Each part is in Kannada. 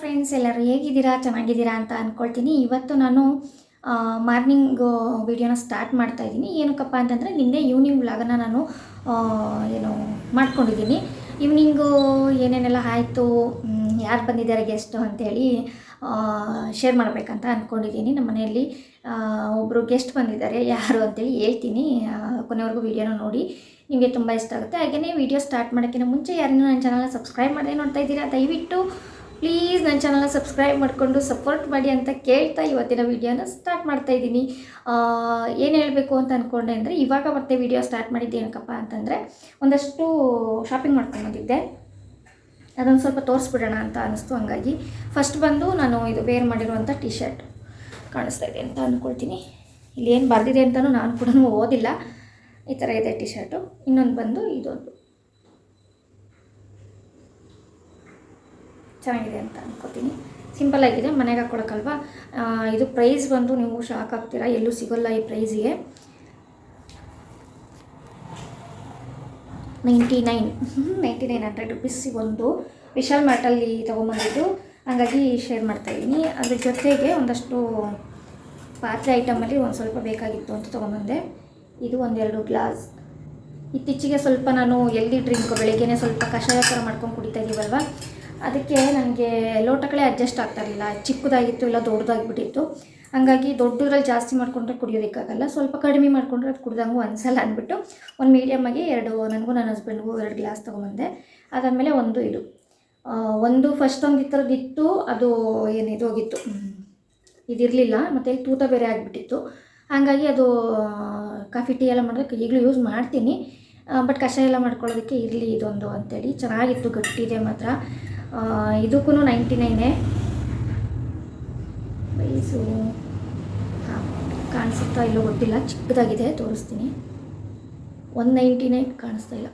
ಫ್ರೆಂಡ್ಸ್, ಎಲ್ಲರೂ ಹೇಗಿದ್ದೀರಾ? ಚೆನ್ನಾಗಿದ್ದೀರಾ ಅಂತ ಅಂದ್ಕೊಳ್ತೀನಿ. ಇವತ್ತು ನಾನು ಮಾರ್ನಿಂಗ್ ವೀಡಿಯೋನ ಸ್ಟಾರ್ಟ್ ಮಾಡ್ತಾ ಇದ್ದೀನಿ. ಏನಕ್ಕಪ್ಪ ಅಂತಂದರೆ ನಿನ್ನೆ ಈವ್ನಿಂಗ್ ವ್ಲಾಗನ್ನು ನಾನು ಏನು ಮಾಡ್ಕೊಂಡಿದ್ದೀನಿ. ಈವ್ನಿಂಗು ಏನೇನೆಲ್ಲ ಆಯಿತು, ಯಾರು ಬಂದಿದ್ದಾರೆ ಗೆಸ್ಟು ಅಂತೇಳಿ ಶೇರ್ ಮಾಡಬೇಕಂತ ಅಂದ್ಕೊಂಡಿದ್ದೀನಿ. ನಮ್ಮ ಮನೆಯಲ್ಲಿ ಒಬ್ಬರು ಗೆಸ್ಟ್ ಬಂದಿದ್ದಾರೆ, ಯಾರು ಅಂತೇಳಿ ಹೇಳ್ತೀನಿ. ಕೊನೆವರೆಗೂ ವೀಡಿಯೋನ ನೋಡಿ, ನಿಮಗೆ ತುಂಬ ಇಷ್ಟ ಆಗುತ್ತೆ. ಹಾಗೆಯೇ ವೀಡಿಯೋ ಸ್ಟಾರ್ಟ್ ಮಾಡೋಕ್ಕಿಂತ ಮುಂಚೆ ಯಾರನ್ನೂ ನನ್ನ ಚಾನಲ್ನ ಸಬ್ಸ್ಕ್ರೈಬ್ ಮಾಡದೆ ನೋಡ್ತಾ ಇದ್ದೀರಾ, ದಯವಿಟ್ಟು ಪ್ಲೀಸ್ ನನ್ನ ಚಾನಲ್ನ ಸಬ್ಸ್ಕ್ರೈಬ್ ಮಾಡಿಕೊಂಡು ಸಪೋರ್ಟ್ ಮಾಡಿ ಅಂತ ಕೇಳ್ತಾ ಇವತ್ತಿನ ವೀಡಿಯೋನ ಸ್ಟಾರ್ಟ್ ಮಾಡ್ತಾಯಿದ್ದೀನಿ. ಏನು ಹೇಳಬೇಕು ಅಂತ ಅಂದ್ಕೊಂಡೆ ಅಂದರೆ, ಇವಾಗ ಮತ್ತೆ ವೀಡಿಯೋ ಸ್ಟಾರ್ಟ್ ಮಾಡಿದ್ದೇನಕ್ಕಪ್ಪ ಅಂತಂದರೆ, ಒಂದಷ್ಟು ಶಾಪಿಂಗ್ ಮಾಡ್ಕೊಂಡ್ಬಂದಿದ್ದೆ. ಅದೊಂದು ಸ್ವಲ್ಪ ತೋರಿಸ್ಬಿಡೋಣ ಅಂತ ಅನ್ನಿಸ್ತು. ಹಂಗಾಗಿ ಫಸ್ಟ್ ಬಂದು ನಾನು ಇದು ವೇರ್ ಮಾಡಿರುವಂಥ ಟಿ ಶರ್ಟ್ ಕಾಣಿಸ್ತಾ ಇದೆ ಅಂತ ಅಂದ್ಕೊಳ್ತೀನಿ. ಇಲ್ಲಿ ಏನು ಬರೆದಿದೆ ಅಂತಲೂ ನಾನು ಕೂಡ ಓದಿಲ್ಲ. ಈ ಥರ ಇದೆ ಟಿ ಶರ್ಟು. ಇನ್ನೊಂದು ಬಂದು ಇದೊಂದು ಚೆನ್ನಾಗಿದೆ ಅಂತ ಅಂದ್ಕೊತೀನಿ. ಸಿಂಪಲ್ ಆಗಿದೆ, ಮನೆಗೆ ಹಾಕ್ಕೊಳಕ್ಕಲ್ವಾ. ಇದು ಪ್ರೈಸ್ ಬಂದು ನೀವು ಶಾಕ್ ಆಗ್ತೀರಾ, ಎಲ್ಲೂ ಸಿಗೋಲ್ಲ ಈ ಪ್ರೈಸಿಗೆ. 99 ರುಪೀಸ್ ಒಂದು ವಿಶಾಲ್ ಮಾರ್ಟಲ್ಲಿ ತೊಗೊಂಬಂದಿದ್ದು. ಹಾಗಾಗಿ ಶೇರ್ ಮಾಡ್ತಾಯಿದ್ದೀನಿ. ಅದ್ರ ಜೊತೆಗೆ ಒಂದಷ್ಟು ಪಾತ್ರೆ ಐಟಮಲ್ಲಿ ಒಂದು ಸ್ವಲ್ಪ ಬೇಕಾಗಿತ್ತು ಅಂತ ತೊಗೊಂಬಂದೆ. ಇದು ಒಂದೆರಡು ಗ್ಲಾಸ್. ಇತ್ತೀಚೆಗೆ ಸ್ವಲ್ಪ ನಾನು ಎಲ್ದಿ ಡ್ರಿಂಕ್ ಬೆಳಗ್ಗೆನೇ ಸ್ವಲ್ಪ ಕಷಾಯ ಥರ ಮಾಡ್ಕೊಂಡು ಕುಡಿತಾ ಇದ್ದೀವಲ್ವ, ಅದಕ್ಕೆ ನನಗೆ ಲೋಟಗಳೇ ಅಡ್ಜಸ್ಟ್ ಆಗ್ತಾಯಿರಲಿಲ್ಲ. ಚಿಕ್ಕದಾಗಿತ್ತು, ಇಲ್ಲ ದೊಡ್ಡದಾಗಿಬಿಟ್ಟಿತ್ತು. ಹಾಗಾಗಿ ದೊಡ್ಡದ್ರಲ್ಲಿ ಜಾಸ್ತಿ ಮಾಡಿಕೊಂಡ್ರೆ ಕುಡಿಯೋದಕ್ಕಾಗಲ್ಲ, ಸ್ವಲ್ಪ ಕಡಿಮೆ ಮಾಡಿಕೊಂಡ್ರೆ ಅದು ಕುಡ್ದಂಗೂ ಅನಿಸಲ್ಲ ಅಂದ್ಬಿಟ್ಟು ಒಂದು ಮೀಡಿಯಮ್ಮಾಗಿ ನನಗೂ ನನ್ನ ಹಸ್ಬೆಂಡ್ಗೂ 2 ಗ್ಲಾಸ್ ತೊಗೊಂಬಂದೆ. ಅದಾದಮೇಲೆ ಒಂದು ಫಸ್ಟ್ ಒಂದು ಈ ಥರದ್ದಿತ್ತು, ಅದು ಏನಿದು ಹೋಗಿತ್ತು, ಇದಿರಲಿಲ್ಲ. ಮತ್ತು ಇಲ್ಲಿ ತೂತ ಬೇರೆ ಆಗಿಬಿಟ್ಟಿತ್ತು. ಹಾಗಾಗಿ ಅದು ಕಾಫಿ ಟೀ ಎಲ್ಲ ಮಾಡೋದಕ್ಕೆ ಈಗಲೂ ಯೂಸ್ ಮಾಡ್ತೀನಿ, ಬಟ್ ಕಷಾಯ ಎಲ್ಲ ಮಾಡ್ಕೊಳ್ಳೋದಕ್ಕೆ ಇರಲಿ ಇದೊಂದು ಅಂತೇಳಿ. ಚೆನ್ನಾಗಿತ್ತು, ಗಟ್ಟಿದೆ ಮಾತ್ರ. ಇದಕ್ಕೂ 99 ಪ್ರೈಸು. ಹಾಂ, ಕಾಣಿಸುತ್ತಾ ಇಲ್ಲೋ ಗೊತ್ತಿಲ್ಲ, ಚಿಕ್ಕದಾಗಿದೆ, ತೋರಿಸ್ತೀನಿ. 199 ಕಾಣಿಸ್ತಿಲ್ಲ.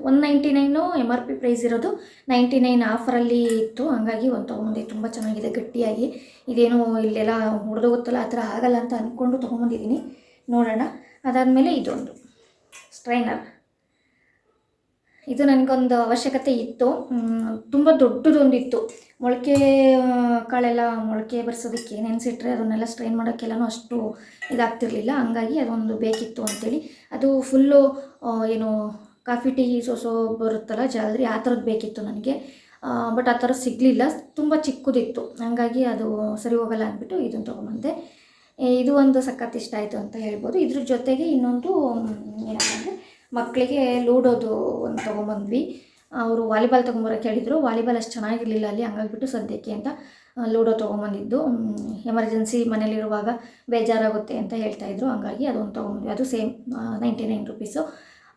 199 MRP ಪ್ರೈಸ್ ಇರೋದು, 99 ಆಫರಲ್ಲಿ ಇತ್ತು. ಹಾಗಾಗಿ ಒಂದು ತೊಗೊಂಬಂದೆ. ತುಂಬ ಚೆನ್ನಾಗಿದೆ, ಗಟ್ಟಿಯಾಗಿ. ಇದೇನು ಇಲ್ಲೆಲ್ಲ ಮುರಿದೋಗುತ್ತಲ್ಲ, ಆ ಥರ ಆಗಲ್ಲ ಅಂತ ಅಂದ್ಕೊಂಡು ತೊಗೊಂಬಂದಿದ್ದೀನಿ. ನೋಡೋಣ. ಅದಾದಮೇಲೆ ಇದೊಂದು ಸ್ಟ್ರೈನರ್. ಇದು ನನಗೊಂದು ಅವಶ್ಯಕತೆ ಇತ್ತು. ತುಂಬ ದೊಡ್ಡದೊಂದಿತ್ತು. ಮೊಳಕೆ ಕಾಳೆಲ್ಲ ಮೊಳಕೆ ಬರ್ಸೋದಕ್ಕೆ ನೆನೆಸಿಟ್ರೆ ಅದನ್ನೆಲ್ಲ ಸ್ಟ್ರೈನ್ ಮಾಡೋಕ್ಕೆಲ್ಲನೂ ಅಷ್ಟು ಇದಾಗ್ತಿರ್ಲಿಲ್ಲ. ಹಂಗಾಗಿ ಅದೊಂದು ಬೇಕಿತ್ತು ಅಂಥೇಳಿ. ಅದು ಫುಲ್ಲು ಏನು ಕಾಫಿ ಟೀ ಸೋಸೋ ಬರುತ್ತಲ್ಲ ಜಾಲರಿ, ಆ ಥರದ್ದು ಬೇಕಿತ್ತು ನನಗೆ. ಬಟ್ ಆ ಥರ ಸಿಗಲಿಲ್ಲ, ತುಂಬ ಚಿಕ್ಕದಿತ್ತು. ಹಾಗಾಗಿ ಅದು ಸರಿ ಹೋಗಲ್ಲ ಅಂದ್ಬಿಟ್ಟು ಇದನ್ನು ತೊಗೊಂಬಂದೆ. ಇದು ಒಂದು ಸಖತ್ ಇಷ್ಟ ಆಯಿತು ಅಂತ ಹೇಳ್ಬೋದು. ಇದ್ರ ಜೊತೆಗೆ ಇನ್ನೊಂದು ಏನಪ್ಪ ಅಂದರೆ, ಮಕ್ಕಳಿಗೆ ಲೂಡೋದು ಒಂದು ತೊಗೊಂಬಂದ್ವಿ. ಅವರು ವಾಲಿಬಾಲ್ ತೊಗೊಂಬರೋಕ್ಕೆ ಹೇಳಿದರು. ವಾಲಿಬಾಲ್ ಅಷ್ಟು ಚೆನ್ನಾಗಿರಲಿಲ್ಲ ಅಲ್ಲಿ, ಹಂಗಾಗಿಬಿಟ್ಟು ಸದ್ಯಕ್ಕೆ ಅಂತ ಲೂಡೋ ತೊಗೊಂಬಂದಿದ್ದು. ಎಮರ್ಜೆನ್ಸಿ ಮನೇಲಿರುವಾಗ ಬೇಜಾರಾಗುತ್ತೆ ಅಂತ ಹೇಳ್ತಾಯಿದ್ರು. ಹಂಗಾಗಿ ಅದೊಂದು ತೊಗೊಂಬಂದ್ವಿ. ಅದು ಸೇಮ್ 99 ರುಪೀಸು.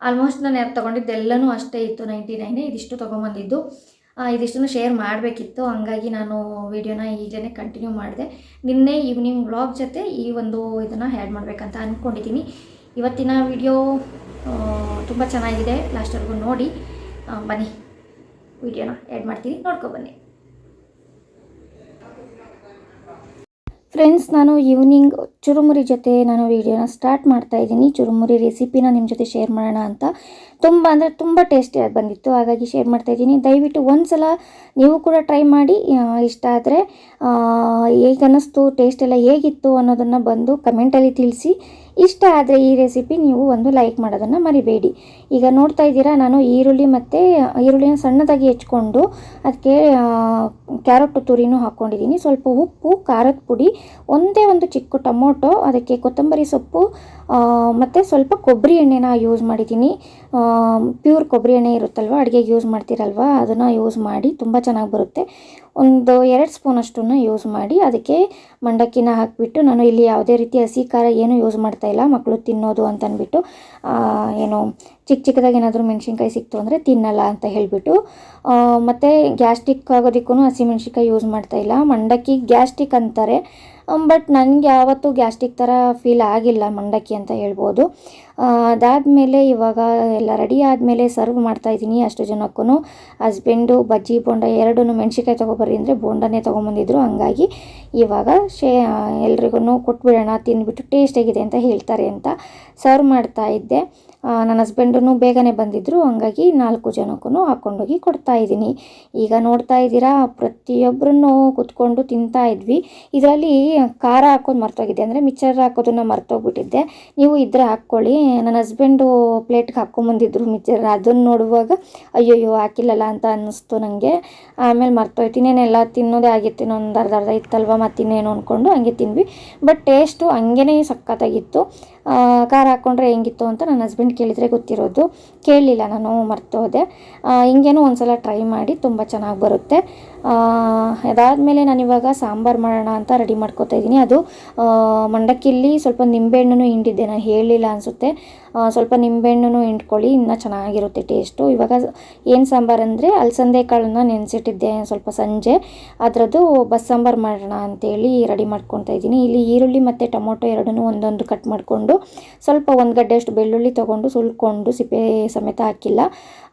ಆಲ್ಮೋಸ್ಟ್ ನಾನು ಯಾರು ತೊಗೊಂಡಿದ್ದೆಲ್ಲನೂ ಅಷ್ಟೇ ಇತ್ತು, 99. ಇದಿಷ್ಟು ತೊಗೊಂಬಂದಿದ್ದು. ಇದಿಷ್ಟನ್ನು ಶೇರ್ ಮಾಡಬೇಕಿತ್ತು. ಹಂಗಾಗಿ ನಾನು ವೀಡಿಯೋನ ಈಗಲೇ ಕಂಟಿನ್ಯೂ ಮಾಡಿದೆ. ನಿನ್ನೆ ಈವ್ನಿಂಗ್ ವ್ಲಾಗ್ ಜೊತೆ ಈ ಒಂದು ಇದನ್ನು ಆ್ಯಡ್ ಮಾಡಬೇಕಂತ ಅಂದ್ಕೊಂಡಿದ್ದೀನಿ. ಇವತ್ತಿನ ವಿಡಿಯೋ ತುಂಬ ಚೆನ್ನಾಗಿದೆ, ಲಾಸ್ಟ್ವರೆಗೂ ನೋಡಿ. ಬನ್ನಿ, ವಿಡಿಯೋನ ಆ್ಯಡ್ ಮಾಡ್ತೀನಿ, ನೋಡ್ಕೊಬನ್ನಿ. ಫ್ರೆಂಡ್ಸ್, ನಾನು ಈವ್ನಿಂಗ್ ಚುರುಮುರಿ ಜೊತೆ ನಾನು ವೀಡಿಯೋನ ಸ್ಟಾರ್ಟ್ ಮಾಡ್ತಾಯಿದ್ದೀನಿ. ಚುರುಮುರಿ ರೆಸಿಪಿನ ನಿಮ್ಮ ಜೊತೆ ಶೇರ್ ಮಾಡೋಣ ಅಂತ. ತುಂಬ ಅಂದರೆ ತುಂಬ ಟೇಸ್ಟಿಯಾಗಿ ಬಂದಿತ್ತು, ಹಾಗಾಗಿ ಶೇರ್ ಮಾಡ್ತಾಯಿದ್ದೀನಿ. ದಯವಿಟ್ಟು ಒಂದು ಸಲ ನೀವು ಕೂಡ ಟ್ರೈ ಮಾಡಿ. ಇಷ್ಟ ಆದರೆ ಹೇಗೆ ಅನ್ನಿಸ್ತು, ಟೇಸ್ಟ್ ಎಲ್ಲ ಹೇಗಿತ್ತು ಅನ್ನೋದನ್ನು ಬಂದು ಕಮೆಂಟಲ್ಲಿ ತಿಳಿಸಿ. ಇಷ್ಟ ಆದರೆ ಈ ರೆಸಿಪಿ ನೀವು ಒಂದು ಲೈಕ್ ಮಾಡೋದನ್ನು ಮರಿಬೇಡಿ. ಈಗ ನೋಡ್ತಾ ಇದ್ದೀರಾ, ನಾನು ಈರುಳ್ಳಿನ ಸಣ್ಣದಾಗಿ ಹೆಚ್ಕೊಂಡು ಅದಕ್ಕೆ ಕ್ಯಾರೆಟ್ ತುರಿನೂ ಹಾಕ್ಕೊಂಡಿದ್ದೀನಿ. ಸ್ವಲ್ಪ ಉಪ್ಪು, ಖಾರದ ಪುಡಿ, ಒಂದೇ ಒಂದು ಚಿಕ್ಕ ಟೊಮೊಟೊ, ಅದಕ್ಕೆ ಕೊತ್ತಂಬರಿ ಸೊಪ್ಪು ಮತ್ತು ಸ್ವಲ್ಪ ಕೊಬ್ಬರಿ ಎಣ್ಣೆನ ಯೂಸ್ ಮಾಡಿದ್ದೀನಿ. ಪ್ಯೂರ್ ಕೊಬ್ಬರಿ ಎಣ್ಣೆ ಇರುತ್ತಲ್ವ, ಅಡುಗೆಗೆ ಯೂಸ್ ಮಾಡ್ತೀರಲ್ವ, ಅದನ್ನು ಯೂಸ್ ಮಾಡಿ, ತುಂಬ ಚೆನ್ನಾಗಿ ಬರುತ್ತೆ. ಒಂದು 2 ಸ್ಪೂನಷ್ಟನ್ನು ಯೂಸ್ ಮಾಡಿ ಅದಕ್ಕೆ ಮಂಡಕ್ಕಿನ ಹಾಕಿಬಿಟ್ಟು, ನಾನು ಇಲ್ಲಿ ಯಾವುದೇ ರೀತಿ ಹಸಿ ಖಾರ ಏನೂ ಯೂಸ್ ಮಾಡ್ತಾಯಿಲ್ಲ, ಮಕ್ಕಳು ತಿನ್ನೋದು ಅಂತ ಅಂದ್ಬಿಟ್ಟು. ಏನು ಚಿಕ್ಕದಾಗಿ ಏನಾದರೂ ಮೆಣಸಿನ್ಕಾಯಿ ಸಿಕ್ತು ಅಂದರೆ ತಿನ್ನಲ್ಲ ಅಂತ ಹೇಳಿಬಿಟ್ಟು. ಮತ್ತು ಗ್ಯಾಸ್ಟ್ರಿಕ್ ಆಗೋದಕ್ಕೂ ಹಸಿಮೆಣ್ಸಿನ್ಕಾಯಿ ಯೂಸ್ ಮಾಡ್ತಾಯಿಲ್ಲ. ಮಂಡಕ್ಕಿ ಗ್ಯಾಸ್ಟ್ರಿಕ್ ಅಂತಾರೆ, ಬಟ್ ನನಗೆ ಯಾವತ್ತೂ ಗ್ಯಾಸ್ಟ್ರಿಕ್ ಥರ ಫೀಲ್ ಆಗಿಲ್ಲ ಮಂಡಕ್ಕಿ ಅಂತ ಹೇಳ್ಬೋದು. ಅದಾದಮೇಲೆ ಇವಾಗ ಎಲ್ಲ ರೆಡಿ ಆದಮೇಲೆ ಸರ್ವ್ ಮಾಡ್ತಾಯಿದ್ದೀನಿ ಅಷ್ಟು ಜನಕ್ಕೂ. ಹಸ್ಬೆಂಡು ಬಜ್ಜಿ ಬೋಂಡ ಎರಡೂ ಮೆಣ್ಸಿನ್ಕಾಯಿ ತೊಗೊಬರ್ರಿ ಅಂದರೆ ಬೋಂಡನೇ ತೊಗೊಂಬಂದಿದ್ರು. ಹಂಗಾಗಿ ಇವಾಗ ಎಲ್ರಿಗೂ ಕೊಟ್ಬಿಡೋಣ, ತಿಂದ್ಬಿಟ್ಟು ಟೇಸ್ಟಾಗಿದೆ ಅಂತ ಹೇಳ್ತಾರೆ ಅಂತ ಸರ್ವ್ ಮಾಡ್ತಾಯಿದ್ದೆ. ನನ್ನ ಹಸ್ಬೆಂಡೂ ಬೇಗನೆ ಬಂದಿದ್ದರು, ಹಂಗಾಗಿ 4 ಜನಕ್ಕೂ ಹಾಕ್ಕೊಂಡೋಗಿ ಕೊಡ್ತಾಯಿದ್ದೀನಿ. ಈಗ ನೋಡ್ತಾ ಇದ್ದೀರಾ ಪ್ರತಿಯೊಬ್ಬರೂ ಕೂತ್ಕೊಂಡು ತಿಂತಾ ಇದ್ವಿ. ಇದರಲ್ಲಿ ಖಾರ ಹಾಕೋದು ಮರ್ತೋಗಿದ್ದೆ, ಅಂದರೆ ಮಿಕ್ಸರ್ ಹಾಕೋದನ್ನು ಮರ್ತೋಗ್ಬಿಟ್ಟಿದ್ದೆ. ನೀವು ಇದ್ದರೆ ಹಾಕ್ಕೊಳ್ಳಿ. ನನ್ನ ಹಸ್ಬೆಂಡು ಪ್ಲೇಟ್ಗೆ ಹಾಕ್ಕೊಂಬಂದಿದ್ರು ಮಿಕ್ಸರ್, ಅದನ್ನು ನೋಡುವಾಗ ಅಯ್ಯೋಯ್ಯೋ ಹಾಕಿಲ್ಲಲ್ಲ ಅಂತ ಅನ್ನಿಸ್ತು ನನಗೆ. ಆಮೇಲೆ ಮರ್ತೋಯ್ತು. ಇನ್ನೇನೆಲ್ಲ ತಿನ್ನೋದೇ ಆಗಿತ್ತು, ಇನ್ನೊಂದು ಅರ್ಧ ಇತ್ತಲ್ವ, ಮತ್ತಿನ್ನೇನು ಅಂದ್ಕೊಂಡು ಹಂಗೆ ತಿಂದ್ವಿ. ಬಟ್ ಟೇಸ್ಟು ಹಂಗೇ ಸಖತ್ತಾಗಿತ್ತು. ಖಾರ ಹಾಕ್ಕೊಂಡ್ರೆ ಹೆಂಗಿತ್ತು ಅಂತ ನನ್ನ ಹಸ್ಬೆಂಡ್ ಕೇಳಿದರೆ ಗೊತ್ತಿರೋದು, ಕೇಳಲಿಲ್ಲ, ನಾನು ಮರ್ತೋದೆ. ಹಿಂಗೇನೋ ಒಂದು ಸಲ ಟ್ರೈ ಮಾಡಿ, ತುಂಬ ಚೆನ್ನಾಗಿ ಬರುತ್ತೆ. ಅದಾದಮೇಲೆ ನಾನಿವಾಗ ಸಾಂಬಾರು ಮಾಡೋಣ ಅಂತ ರೆಡಿ ಮಾಡ್ಕೊತಾ ಇದ್ದೀನಿ. ಅದು ಮಂಡಕ್ಕಿಲ್ಲಿ ಸ್ವಲ್ಪ ನಿಂಬೆಹಣ್ಣು ಹಿಂಡಿದ್ದೆ, ನಾನು ಹೇಳಲಿಲ್ಲ ಅನಿಸುತ್ತೆ. ಸ್ವಲ್ಪ ನಿಂಬೆಹಣ್ಣು ಹಿಂಡ್ಕೊಳ್ಳಿ, ಇನ್ನೂ ಚೆನ್ನಾಗಿರುತ್ತೆ ಟೇಸ್ಟು. ಇವಾಗ ಏನು ಸಾಂಬಾರು ಅಂದರೆ ಅಲಸಂದೆ ಕಾಳನ್ನು ನೆನೆಸಿಟ್ಟಿದ್ದೆ ಸ್ವಲ್ಪ ಸಂಜೆ, ಅದರದ್ದು ಬಸ್ಸಾಂಬಾರು ಮಾಡೋಣ ಅಂತೇಳಿ ರೆಡಿ ಮಾಡ್ಕೊತಾ ಇದ್ದೀನಿ. ಇಲ್ಲಿ ಈರುಳ್ಳಿ ಮತ್ತು ಟೊಮೊಟೊ ಎರಡನ್ನೂ ಒಂದೊಂದು ಕಟ್ ಮಾಡಿಕೊಂಡು, ಸ್ವಲ್ಪ 1 ಗಡ್ಡೆಯಷ್ಟು ಬೆಳ್ಳುಳ್ಳಿ ತೊಗೊಂಡು ಸುಲ್ಕೊಂಡು ಸಿಪ್ಪೆ ಸಮೇತ ಹಾಕಿಲ್ಲ,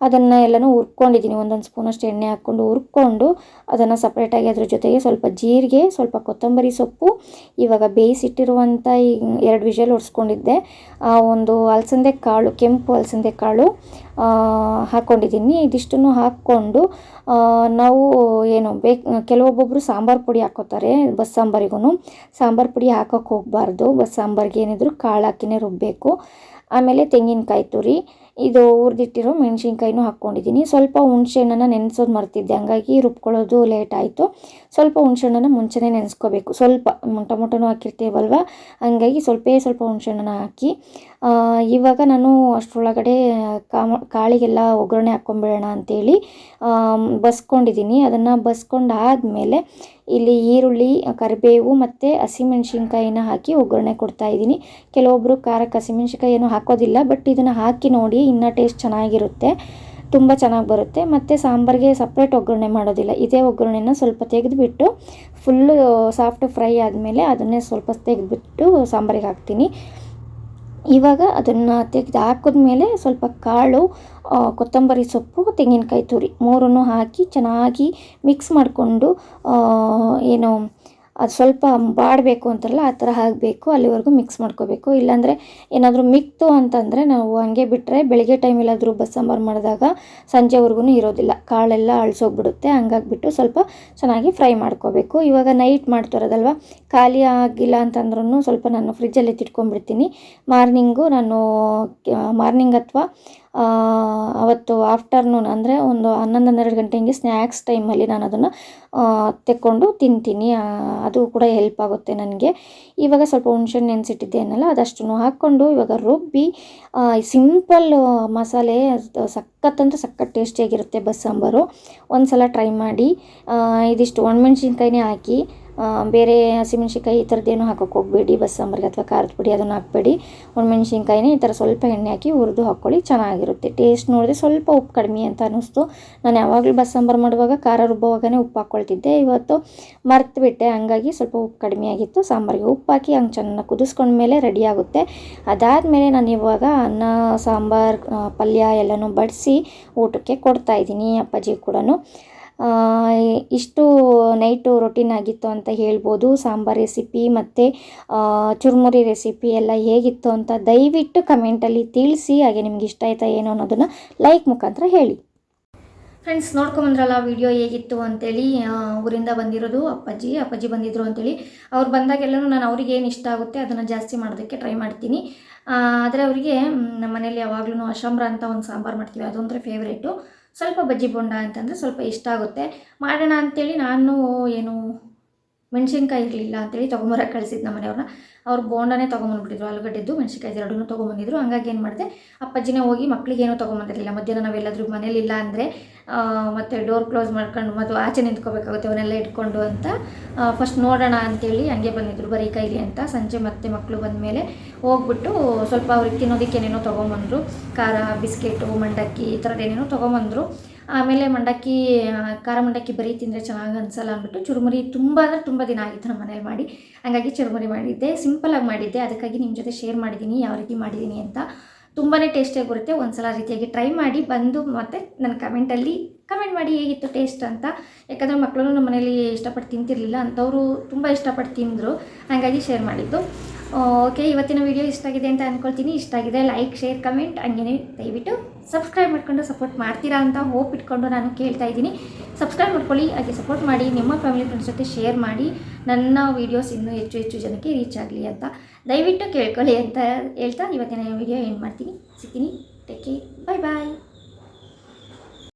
ಅದನ್ನು ಎಲ್ಲನೂ ಹುರ್ಕೊಂಡಿದ್ದೀನಿ. 1 ಸ್ಪೂನಷ್ಟು ಎಣ್ಣೆ ಹಾಕ್ಕೊಂಡು ಹುರ್ಕೊಂಡು ಅದನ್ನು ಸಪ್ರೇಟಾಗಿ ಅದ್ರ ಜೊತೆಗೆ ಸ್ವಲ್ಪ ಜೀರಿಗೆ, ಸ್ವಲ್ಪ ಕೊತ್ತಂಬರಿ ಸೊಪ್ಪು, ಇವಾಗ ಬೇಯಿಸಿಟ್ಟಿರುವಂಥ 2 ವಿಷಲ್ ಹೊಡ್ಸ್ಕೊಂಡಿದ್ದೆ ಒಂದು ಅಲಸಂದೆ ಕಾಳು, ಕೆಂಪು ಅಲಸಂದೆ ಕಾಳು ಹಾಕ್ಕೊಂಡಿದ್ದೀನಿ. ಇದಿಷ್ಟನ್ನು ಹಾಕ್ಕೊಂಡು ನಾವು ಏನು ಕೆಲವೊಬ್ಬೊಬ್ಬರು ಸಾಂಬಾರು ಪುಡಿ ಹಾಕ್ಕೋತಾರೆ ಬಸ್ಸಾಂಬಾರಿಗೂ. ಸಾಂಬಾರು ಪುಡಿ ಹಾಕೋಕ್ಕೆ ಹೋಗಬಾರ್ದು, ಬಸ್ಸಾಂಬಾರಿಗೆ ಏನಿದ್ರು ಕಾಳು ಹಾಕಿನೇ ರುಬ್ಬಬೇಕು. ಆಮೇಲೆ ತೆಂಗಿನಕಾಯಿ ತುರಿ, ಇದು ಹುರಿದಿಟ್ಟಿರೋ ಮೆಣಸಿನ್ಕಾಯಿನೂ ಹಾಕ್ಕೊಂಡಿದ್ದೀನಿ. ಸ್ವಲ್ಪ ಹುಣಸೆಹಣ್ಣನ್ನು ನೆನೆಸೋದು ಮರ್ತಿದ್ದೆ, ಹಂಗಾಗಿ ರುಬ್ಕೊಳ್ಳೋದು ಲೇಟ್ ಆಯಿತು. ಸ್ವಲ್ಪ ಹುಣಸೆಹಣ್ಣನ್ನು ಮುಂಚೆನೇ ನೆನೆಸ್ಕೋಬೇಕು, ಸ್ವಲ್ಪ ಟೊಮೊಟೊನೂ ಹಾಕಿರ್ತೀವಲ್ವ, ಹಂಗಾಗಿ ಸ್ವಲ್ಪ ಹುಣಸೆಹಣ್ಣನ್ನು ಹಾಕಿ ಇವಾಗ ನಾನು ಅಷ್ಟರೊಳಗಡೆ ಕಾಳಿಗೆಲ್ಲ ಒಗ್ಗರಣೆ ಹಾಕ್ಕೊಂಬಿಡೋಣ ಅಂಥೇಳಿ ಬಸ್ಕೊಂಡಿದ್ದೀನಿ. ಅದನ್ನು ಬಸ್ಕೊಂಡಾದಮೇಲೆ ಇಲ್ಲಿ ಈರುಳ್ಳಿ, ಕರಿಬೇವು ಮತ್ತು ಹಸಿಮೆಣ್ಸಿನ್ಕಾಯಿನ ಹಾಕಿ ಒಗ್ಗರಣೆ ಕೊಡ್ತಾಯಿದ್ದೀನಿ. ಕೆಲವೊಬ್ಬರು ಖಾರಕ್ಕೆ ಹಸಿಮೆಣ್ಸಿನ್ಕಾಯಿ ಏನೂ ಹಾಕೋದಿಲ್ಲ, ಬಟ್ ಇದನ್ನು ಹಾಕಿ ನೋಡಿ, ಇನ್ನೂ ಟೇಸ್ಟ್ ಚೆನ್ನಾಗಿರುತ್ತೆ, ತುಂಬ ಚೆನ್ನಾಗಿ ಬರುತ್ತೆ. ಮತ್ತು ಸಾಂಬಾರಿಗೆ ಸಪ್ರೇಟ್ ಒಗ್ಗರಣೆ ಮಾಡೋದಿಲ್ಲ, ಇದೇ ಒಗ್ಗರಣೆನ ಸ್ವಲ್ಪ ತೆಗೆದುಬಿಟ್ಟು ಫುಲ್ಲು ಸಾಫ್ಟ್ ಫ್ರೈ ಆದಮೇಲೆ ಅದನ್ನೇ ಸ್ವಲ್ಪ ತೆಗೆದುಬಿಟ್ಟು ಸಾಂಬಾರಿಗೆ ಹಾಕ್ತೀನಿ. ಇವಾಗ ಅದನ್ನು ತೆಗೆದು ಹಾಕಿದ್ಮೇಲೆ ಸ್ವಲ್ಪ ಕಾಳು, ಕೊತ್ತಂಬರಿ ಸೊಪ್ಪು, ತೆಂಗಿನಕಾಯಿ ತುರಿ 3 ಹಾಕಿ ಚೆನ್ನಾಗಿ ಮಿಕ್ಸ್ ಮಾಡಿಕೊಂಡು, ಏನು ಅದು ಸ್ವಲ್ಪ ಬಾಡಬೇಕು ಅಂತಾರಲ್ಲ ಆ ಥರ ಆಗಬೇಕು, ಅಲ್ಲಿವರೆಗೂ ಮಿಕ್ಸ್ ಮಾಡ್ಕೋಬೇಕು. ಇಲ್ಲಾಂದರೆ ಏನಾದರೂ ಮಿಕ್ತು ಅಂತಂದರೆ ನಾವು ಹಂಗೆ ಬಿಟ್ಟರೆ ಬೆಳಗ್ಗೆ ಟೈಮೆಲ್ಲಾದರೂ ಬಸ್ಸಾಂಬಾರು ಮಾಡಿದಾಗ ಸಂಜೆವರೆಗೂ ಇರೋದಿಲ್ಲ, ಕಾಳೆಲ್ಲ ಅಳಿಸೋಗ್ಬಿಡುತ್ತೆ. ಹಂಗಾಗಿಬಿಟ್ಟು ಸ್ವಲ್ಪ ಚೆನ್ನಾಗಿ ಫ್ರೈ ಮಾಡ್ಕೋಬೇಕು. ಇವಾಗ ನೈಟ್ ಮಾಡ್ತಿರೋದಲ್ವ, ಖಾಲಿ ಆಗಿಲ್ಲ ಅಂತಂದ್ರೂ ಸ್ವಲ್ಪ ನಾನು ಫ್ರಿಜ್ಜಲ್ಲಿ ಎತ್ತಿಟ್ಕೊಂಡ್ಬಿಡ್ತೀನಿ. ಮಾರ್ನಿಂಗ್ ಅಥವಾ ಅವತ್ತು ಆಫ್ಟರ್ನೂನ್ ಅಂದರೆ ಒಂದು 11-12 ಗಂಟೆ ಹಿಂಗೆ ಸ್ನ್ಯಾಕ್ಸ್ ಟೈಮಲ್ಲಿ ನಾನು ಅದನ್ನು ತೆಕ್ಕೊಂಡು ತಿಂತೀನಿ, ಅದು ಕೂಡ ಹೆಲ್ಪ್ ಆಗುತ್ತೆ ನನಗೆ. ಇವಾಗ ಸ್ವಲ್ಪ ಹುಣಸೆಹಣ್ಣು ನೆನೆಸಿಟ್ಟಿದ್ದೆ ಅನ್ನಲ್ಲ, ಅದಷ್ಟನ್ನು ಹಾಕ್ಕೊಂಡು ಇವಾಗ ರುಬ್ಬಿ ಸಿಂಪಲ್ ಮಸಾಲೆ ಸಖತ್ ಟೇಸ್ಟಿಯಾಗಿರುತ್ತೆ ಬಸ್ಸಾಂಬಾರು. ಒಂದು ಸಲ ಟ್ರೈ ಮಾಡಿ. ಇದಿಷ್ಟು ಒಣಮೆಣ್ಸಿನ್ಕಾಯಿನೇ ಹಾಕಿ, ಬೇರೆ ಹಸಿಮೆಣ್ಸಿನ್ಕಾಯಿ ಈ ಥರದ್ದೇನು ಹಾಕೋಕ್ಕೆ ಹೋಗಬೇಡಿ ಬಸ್ಸಾಂಬಾರಿಗೆ, ಅಥವಾ ಖಾರದ ಪುಡಿ ಅದನ್ನು ಹಾಕಬೇಡಿ. ಒಣಮೆಣ್ಸಿನ್ಕಾಯಿನೇ ಈ ಥರ ಸ್ವಲ್ಪ ಎಣ್ಣೆ ಹಾಕಿ ಹುರಿದು ಹಾಕ್ಕೊಳ್ಳಿ, ಚೆನ್ನಾಗಿರುತ್ತೆ. ಟೇಸ್ಟ್ ನೋಡಿದ್ರೆ ಸ್ವಲ್ಪ ಉಪ್ಪು ಕಡಿಮೆ ಅಂತ ಅನ್ನಿಸ್ತು. ನಾನು ಯಾವಾಗಲೂ ಬಸ್ಸಾಂಬಾರು ಮಾಡುವಾಗ ಖಾರ ರುಬ್ಬುವಾಗನೇ ಉಪ್ಪು ಹಾಕ್ಕೊಳ್ತಿದ್ದೆ, ಇವತ್ತು ಮರ್ತುಬಿಟ್ಟೆ, ಹಂಗಾಗಿ ಸ್ವಲ್ಪ ಉಪ್ಪು ಕಡಿಮೆ ಆಗಿತ್ತು. ಸಾಂಬಾರಿಗೆ ಉಪ್ಪು ಹಾಕಿ ಹಂಗೆ ಚೆನ್ನಾಗಿ ಕುದಿಸ್ಕೊಂಡ್ಮೇಲೆ ರೆಡಿ ಆಗುತ್ತೆ. ಅದಾದಮೇಲೆ ನಾನು ಇವಾಗ ಅನ್ನ, ಸಾಂಬಾರು, ಪಲ್ಯ ಎಲ್ಲನೂ ಬಡಿಸಿ ಊಟಕ್ಕೆ ಕೊಡ್ತಾಯಿದ್ದೀನಿ ಅಪ್ಪಾಜಿ ಕೂಡ. ಇಷ್ಟು ನೈಟು ರೊಟೀನ್ ಆಗಿತ್ತು ಅಂತ ಹೇಳ್ಬೋದು. ಸಾಂಬಾರು ರೆಸಿಪಿ ಮತ್ತು ಚುರುಮುರಿ ರೆಸಿಪಿ ಎಲ್ಲ ಹೇಗಿತ್ತು ಅಂತ ದಯವಿಟ್ಟು ಕಮೆಂಟಲ್ಲಿ ತಿಳಿಸಿ. ಹಾಗೆ ನಿಮ್ಗೆ ಇಷ್ಟ ಆಯ್ತಾ ಏನೋ ಅನ್ನೋದನ್ನು ಲೈಕ್ ಮುಖಾಂತರ ಹೇಳಿ. ಫ್ರೆಂಡ್ಸ್, ನೋಡ್ಕೊಂಬಂದ್ರಲ್ಲ ವಿಡಿಯೋ ಹೇಗಿತ್ತು ಅಂತೇಳಿ. ಊರಿಂದ ಬಂದಿರೋದು ಅಪ್ಪಾಜಿ ಬಂದಿದ್ದರು ಅಂತೇಳಿ. ಅವ್ರು ಬಂದಾಗೆಲ್ಲನೂ ನಾನು ಅವ್ರಿಗೆ ಏನು ಇಷ್ಟ ಆಗುತ್ತೆ ಅದನ್ನು ಜಾಸ್ತಿ ಮಾಡೋದಕ್ಕೆ ಟ್ರೈ ಮಾಡ್ತೀನಿ. ಆದರೆ ಅವರಿಗೆ ನಮ್ಮ ಮನೇಲಿ ಯಾವಾಗಲೂ ಅಶಂಬ್ರ ಅಂತ ಒಂದು ಸಾಂಬಾರು ಮಾಡ್ತೀವಿ, ಅದು ಅಂದರೆ ಫೇವ್ರೇಟು. ಸ್ವಲ್ಪ ಬಜ್ಜಿ ಬೋಂಡ ಅಂತಂದರೆ ಸ್ವಲ್ಪ ಇಷ್ಟ ಆಗುತ್ತೆ. ಮಾಡೋಣ ಅಂಥೇಳಿ ನಾನು ಏನು ಮೆಣಸಿನ್ಕಾಯಿ ಇರಲಿಲ್ಲ ಅಂತೇಳಿ ತೊಗೊಂಬರಕ್ಕೆ ಕಳಿಸಿದ್ದು ನಮ್ಮ ಮನೆಯವ್ರನ್ನ. ಅವ್ರು ಬೋಂಡನೇ ತೊಗೊಂಬಂದ್ಬಿಟ್ಟಿದ್ರು, ಆಲೂಗಡ್ಡೆದ್ದು ಮೆಣಸಿನ್ಕಾಯಿ ಎರಡನ್ನೂ ತೊಗೊಂಬಂದಿದ್ರು. ಹಂಗಾಗಿ ಏನು ಮಾಡಿದೆ, ಅಪ್ಪಾಜಿನೇ ಹೋಗಿ ಮಕ್ಕಳಿಗೇನೂ ತೊಗೊಂಬಂದಿರಲಿಲ್ಲ. ಮಧ್ಯಾಹ್ನ ನಾವೆಲ್ಲಾದರೂ ಮನೇಲಿಲ್ಲ ಅಂದರೆ ಮತ್ತು ಡೋರ್ ಕ್ಲೋಸ್ ಮಾಡ್ಕೊಂಡು ಮತ್ತು ಆಚೆ ನಿಂತ್ಕೋಬೇಕಾಗುತ್ತೆ ಅವನ್ನೆಲ್ಲ ಇಟ್ಕೊಂಡು ಅಂತ ಫಸ್ಟ್ ನೋಡೋಣ ಅಂತೇಳಿ ಹಂಗೆ ಬಂದಿದ್ರು ಬರೀ ಕೈಲಿ ಅಂತ. ಸಂಜೆ ಮತ್ತೆ ಮಕ್ಕಳು ಬಂದಮೇಲೆ ಹೋಗ್ಬಿಟ್ಟು ಸ್ವಲ್ಪ ಅವ್ರಿಗೆ ತಿನ್ನೋದಕ್ಕೆ ಏನೇನೋ ತೊಗೊಂಬಂದರು, ಖಾರ, ಬಿಸ್ಕೆಟು, ಮಂಡಕ್ಕಿ ಈ ಥರದ್ದು ಏನೇನೋ ತೊಗೊಂಬಂದರು. ಆಮೇಲೆ ಖಾರ ಮಂಡಕ್ಕಿ ಬರೀ ತಿಂದರೆ ಚೆನ್ನಾಗಿ ಅನಿಸಲ್ಲ ಅಂದ್ಬಿಟ್ಟು ಚುರುಮುರಿ ತುಂಬ ದಿನ ಆಗಿತ್ತು ನಮ್ಮ ಮನೇಲಿ ಮಾಡಿ, ಹಾಗಾಗಿ ಚುರುಮುರಿ ಮಾಡಿದ್ದೆ. ಸಿಂಪಲಾಗಿ ಮಾಡಿದ್ದೆ, ಅದಕ್ಕಾಗಿ ನಿಮ್ಮ ಜೊತೆ ಶೇರ್ ಮಾಡಿದ್ದೀನಿ ಯಾವ ರೀತಿ ಮಾಡಿದ್ದೀನಿ ಅಂತ. ತುಂಬಾ ಟೇಸ್ಟಿಯಾಗಿ ಬರುತ್ತೆ. ಒಂದು ಸಲ ರೀತಿಯಾಗಿ ಟ್ರೈ ಮಾಡಿ ಬಂದು ಮತ್ತು ನನ್ನ ಕಮೆಂಟಲ್ಲಿ ಕಮೆಂಟ್ ಮಾಡಿ ಹೇಗಿತ್ತು ಟೇಸ್ಟ್ ಅಂತ. ಯಾಕಂದರೆ ಮಕ್ಕಳು ನಮ್ಮ ಮನೇಲಿ ಇಷ್ಟಪಟ್ಟು ತಿಂತಿರಲಿಲ್ಲ, ಅಂಥವರು ತುಂಬ ಇಷ್ಟಪಟ್ಟು ತಿಂದರು, ಹಾಗಾಗಿ ಶೇರ್ ಮಾಡಿದ್ದು. ಓಕೆ, ಇವತ್ತಿನ ವಿಡಿಯೋ ಇಷ್ಟ ಆಗಿದೆ ಅಂತ ಅಂದ್ಕೊಳ್ತೀನಿ. ಇಷ್ಟ ಆಗಿದೆ ಲೈಕ್, ಶೇರ್, ಕಮೆಂಟ್, ಹಂಗೇ ದಯವಿಟ್ಟು ಸಬ್ಸ್ಕ್ರೈಬ್ ಮಾಡ್ಕೊಂಡು ಸಪೋರ್ಟ್ ಮಾಡ್ತೀರಾ ಅಂತ ಹೋಪ್ ಇಟ್ಕೊಂಡು ನಾನು ಕೇಳ್ತಾ ಇದ್ದೀನಿ. ಸಬ್ಸ್ಕ್ರೈಬ್ ಮಾಡ್ಕೊಳ್ಳಿ, ಹಾಗೆ ಸಪೋರ್ಟ್ ಮಾಡಿ, ನಿಮ್ಮ ಫ್ಯಾಮಿಲಿ ಫ್ರೆಂಡ್ಸ್ ಜೊತೆ ಶೇರ್ ಮಾಡಿ, ನನ್ನ ವೀಡಿಯೋಸ್ ಇನ್ನೂ ಹೆಚ್ಚು ಜನಕ್ಕೆ ರೀಚ್ ಆಗಲಿ ಅಂತ ದಯವಿಟ್ಟು ಕೇಳ್ಕೊಳ್ಳಿ ಅಂತ ಹೇಳ್ತಾ ಇವತ್ತಿನ ವಿಡಿಯೋ ಎಂಡ್ ಮಾಡ್ತೀನಿ. ಸಿಗ್ತೀನಿ. Take care. ಬಾಯ್ ಬಾಯ್.